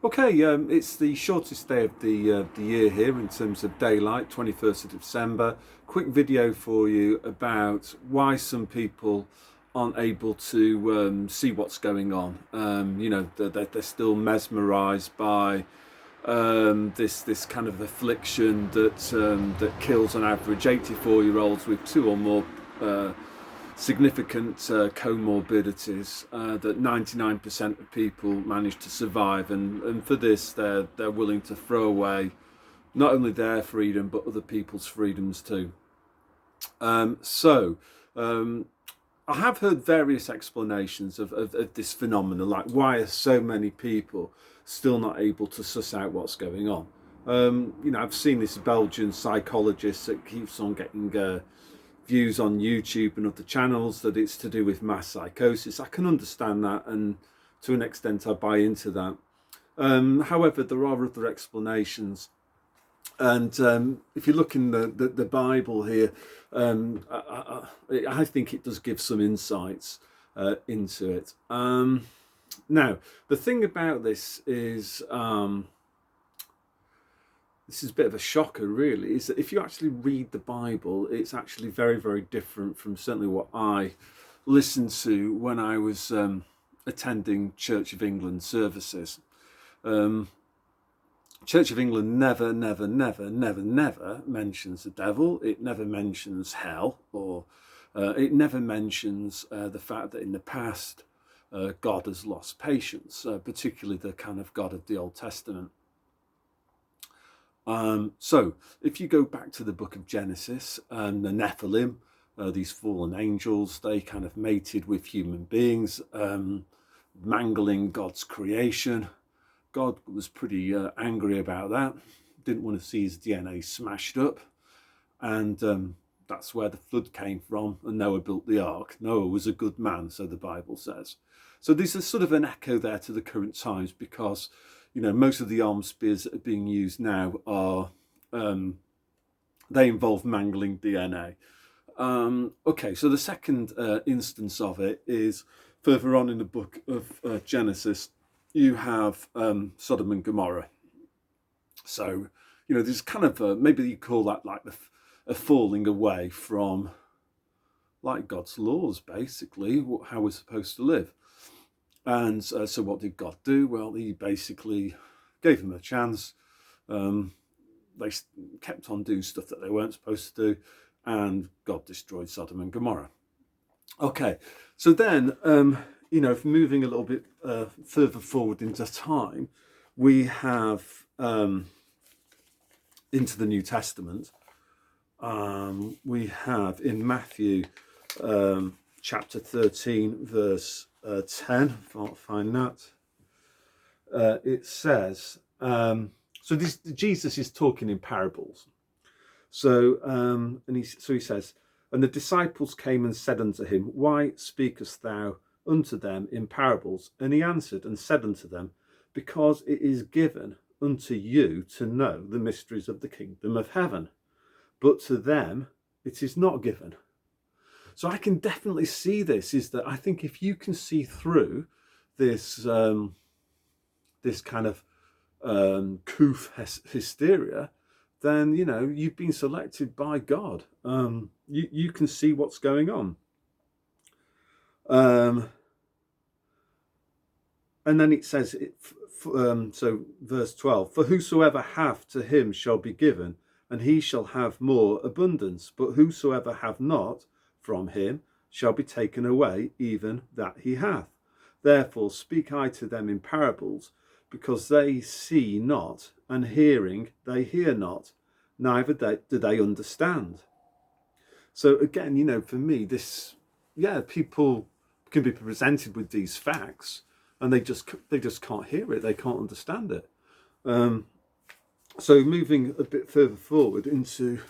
Okay, it's the shortest day of the year here in terms of daylight, 21st of December. Quick video for you about why some people aren't able to see what's going on. They're still mesmerised by this kind of affliction that kills on average 84-year-olds with two or more significant comorbidities that 99% of people manage to survive, and for this they're willing to throw away not only their freedom but other people's freedoms too. I have heard various explanations of this phenomenon, like why are so many people still not able to suss out what's going on. I've seen this Belgian psychologist that keeps on getting views on YouTube and other channels that it's to do with mass psychosis. I can understand that, and to an extent I buy into that. However, there are other explanations, and if you look in the Bible here, I think it does give some insights into it. Now, the thing about this is a bit of a shocker, really, is that if you actually read the Bible, it's actually very, very different from certainly what I listened to when I was attending Church of England services. Church of England never mentions the devil. It never mentions hell, or it never mentions the fact that in the past God has lost patience, particularly the kind of God of the Old Testament. So if you go back to the book of Genesis, and the Nephilim, these fallen angels, they kind of mated with human beings, mangling God's creation. God was pretty angry about that, didn't want to see his DNA smashed up, and that's where the flood came from, and Noah built the ark. Noah was a good man, so the Bible says. So this is sort of an echo there to the current times, because most of the arms spears that are being used now are they involve mangling DNA. Okay, so the second instance of it is further on in the book of Genesis. You have Sodom and Gomorrah. So there's kind of maybe you call that like a falling away from like God's laws, basically, how we're supposed to live. And so what did God do? Well, he basically gave them a chance. They kept on doing stuff that they weren't supposed to do, and God destroyed Sodom and Gomorrah. Okay, so then, moving a little bit further forward into time, we have into the New Testament, we have in Matthew chapter 13, verse 10, if I'll find that, it says, so Jesus is talking in parables. So he says, and the disciples came and said unto him, why speakest thou unto them in parables? And he answered and said unto them, because it is given unto you to know the mysteries of the kingdom of heaven, but to them it is not given. So I can definitely see this, is that I think if you can see through this this kind of coof hysteria, then you've been selected by God. You can see what's going on. And then it says, so verse 12, for whosoever hath, to him shall be given, and he shall have more abundance. But whosoever hath not, from him shall be taken away even that he hath. Therefore speak I to them in parables, because they see not, and hearing they hear not, neither do they understand. So again, for me, people can be presented with these facts, and they just can't hear it, they can't understand it. So moving a bit further forward into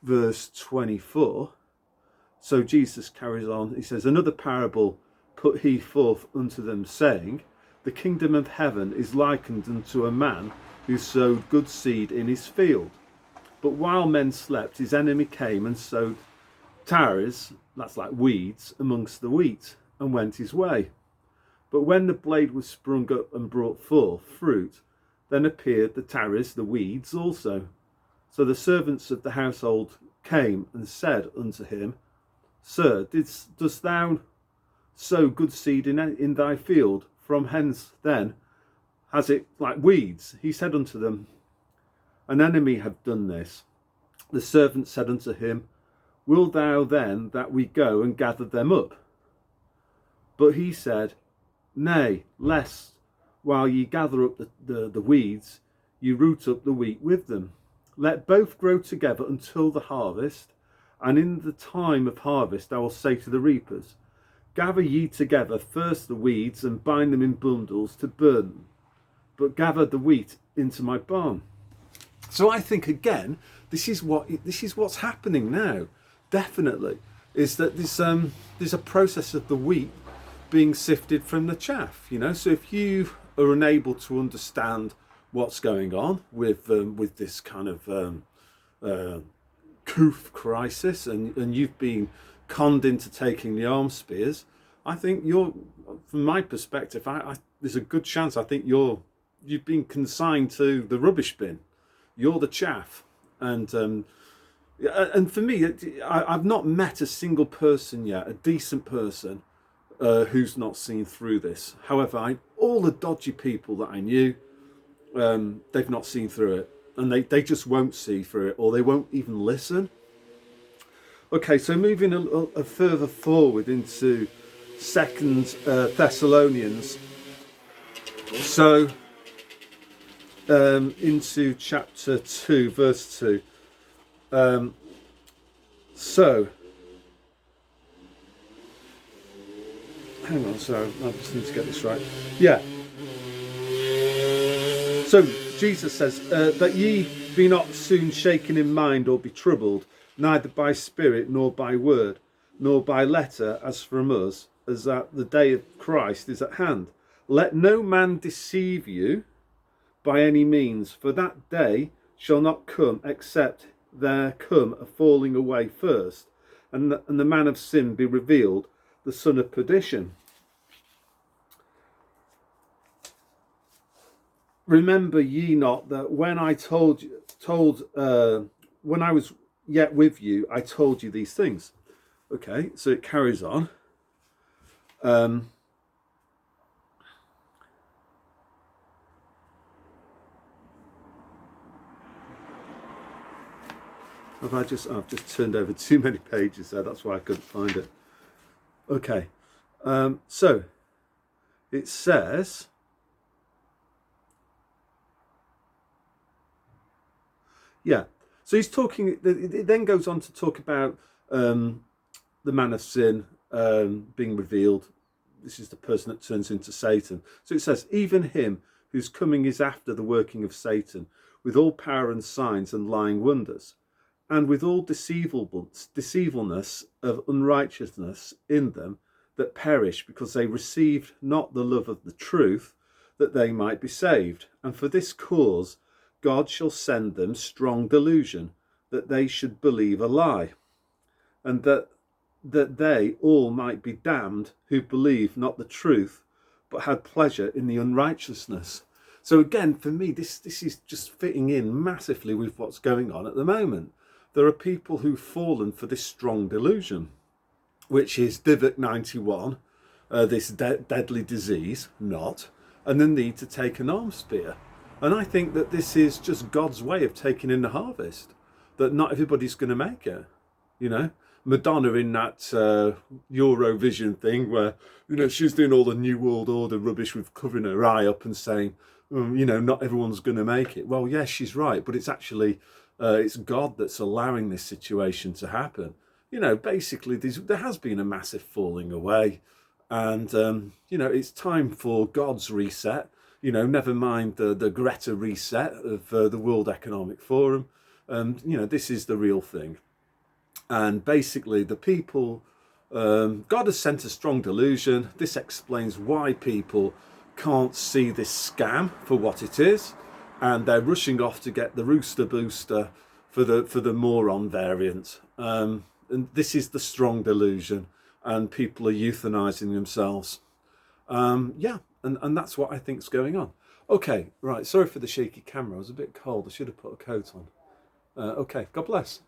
verse 24, so Jesus carries on, he says, another parable put he forth unto them, saying, the kingdom of heaven is likened unto a man who sowed good seed in his field. But while men slept, his enemy came and sowed tares, that's like weeds, amongst the wheat, and went his way. But when the blade was sprung up and brought forth fruit, then appeared the tares, the weeds also. So the servants of the household came and said unto him, Sir, dost thou sow good seed in thy field? From hence then has it like weeds? He said unto them, An enemy hath done this. The servant said unto him, Will thou then that we go and gather them up? But he said, Nay, lest while ye gather up the weeds, ye root up the wheat with them. Let both grow together until the harvest, and in the time of harvest I will say to the reapers, Gather ye together first the weeds, and bind them in bundles to burn, but gather the wheat into my barn. So I think again, this is what's happening now. Definitely, is that there's a process of the wheat being sifted from the chaff. So if you are unable to understand what's going on with this kind of chaff crisis, and you've been conned into taking the arm spears, I think from my perspective, there's a good chance I think you've been consigned to the rubbish bin. You're the chaff, and for me, I've not met a single person yet, a decent person, who's not seen through this. However, all the dodgy people that I knew, they've not seen through it, and they just won't see through it, or they won't even listen. Okay, so moving a further forward into 2 Thessalonians, so into chapter 2, verse 2. So, hang on, sorry, I just need to get this right. Yeah. So Jesus says, that ye be not soon shaken in mind or be troubled, neither by spirit nor by word, nor by letter as from us, as that the day of Christ is at hand. Let no man deceive you by any means, for that day shall not come except there come a falling away first, and the man of sin be revealed, the son of perdition. Remember ye not that when I when I was yet with you, I told you these things. Okay, so it carries on. I've just turned over too many pages there, that's why I couldn't find it. Okay, so it says, yeah, so he's talking, it then goes on to talk about the man of sin being revealed. This is the person that turns into Satan. So it says, even him whose coming is after the working of Satan, with all power and signs and lying wonders, and with all deceivableness of unrighteousness in them that perish, because they received not the love of the truth, that they might be saved. And for this cause God shall send them strong delusion, that they should believe a lie, and that they all might be damned who believe not the truth, but had pleasure in the unrighteousness. So again, for me, this is just fitting in massively with what's going on at the moment. There are people who've fallen for this strong delusion, which is Divock 91, this deadly disease, and the need to take an arm spear. And I think that this is just God's way of taking in the harvest, that not everybody's going to make it. Madonna in that Eurovision thing where, she's doing all the New World Order rubbish with covering her eye up and saying, not everyone's going to make it. Well, yes, she's right, but it's actually, it's God that's allowing this situation to happen. Basically there has been a massive falling away, and, it's time for God's reset. Never mind the Greta reset of the World Economic Forum. This is the real thing. And basically the people, God has sent a strong delusion. This explains why people can't see this scam for what it is, and they're rushing off to get the rooster booster for the moron variant. And this is the strong delusion, and people are euthanizing themselves. Yeah, and that's what I think's going on. Okay, right. Sorry for the shaky camera. I was a bit cold. I should have put a coat on. Okay, God bless.